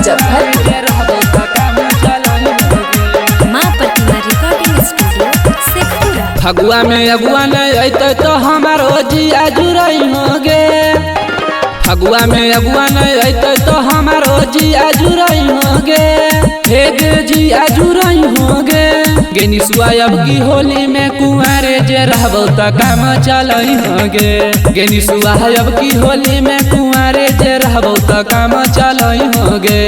मुजफ्फरपुर। माँ प्रतिमा recording studio Sheikhpura. Phagua में अगुआ नहीं अत तो हमारो जिया जुरई होगे। फगुआ में अगुआ नहीं अत तो हमारो जिया जुरई होगे। हे गे जिया जुरई होगे। गेनिसुआ अब की होली में कुंवारे जे रहबो त काम चलई होगे। गेनिसुआ अब की होली में कुंवारे जे रहबो त काम चलई होगे।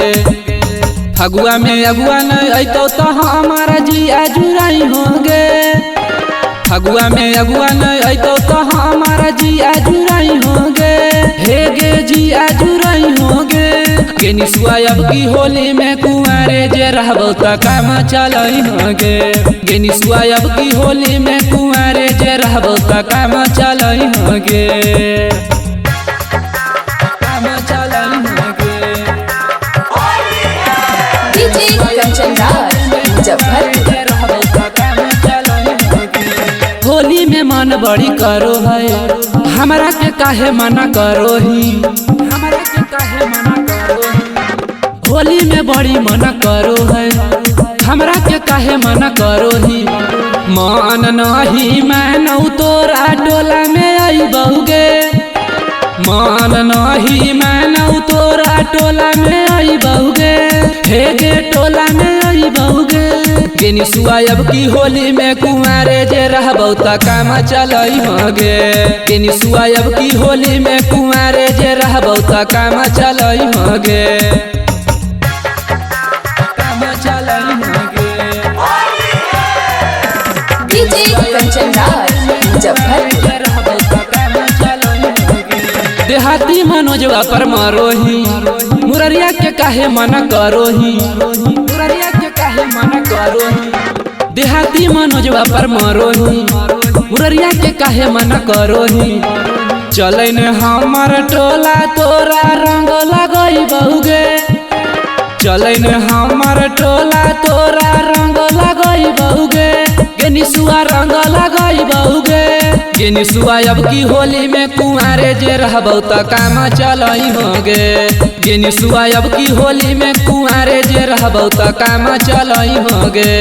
फगुआ में अगुआ नहीं अतो तो हमारा जिया जुरई होगे। फगुआ में अगुआ नहीं अतो तो हमारा जिया जुरई होगे। हे गे जिया जुरई होगे। गेनिसुआ अब की होली में कुंवारे जे रहबो त काम चलई होगे। गेनिसुआ अब की होली में कुंवारे जे रहबो त काम चलई होगे। काम चलई होगे। डीजे कंचन राज मुजफ्फरपुर। होली में मन बड़ी करो है। हमरा के काहे मना करो ही। हमरा के काहे मना करो ही। होली में बड़ी मना करो है। हमरा के काहे मना करो ही। मन नहीं मानौ तोरा टोला में आई बहुगे। मन नहीं मानौ तोरा टोला में आई बहुगे। हे गे टोला में आई बहुगे। गेनिसुआ अब की होली में कुंवारे जे रहबो त काम चलई होगे। गेनिसुआ अब की होली में कुंवारे जे रहबो त काम चलई होगे। काम चलई होगे। डीजे कंचन राज मुजफ्फरपुर। देहाती मनोजवा पर मरोही। मुररिया के काहे मना करोही। मुररिया के काहे मना करोही। देहाती मनोजवा पर मरोही। मुररिया के काहे मना करोही। चलै ने हमर टोला तोरा रंग लगई बहुगे। चलै ने हमर टोला तोरा रंग लगई बहुगे। गेनिसुआ रंग लगई बहुगे। गेनिसुआ अब की होली में कुंवारे जे रहबो त काम चलई होगे। गेनिसुआ अब की होली में कुंवारे जे रहबो त काम चलई होगे।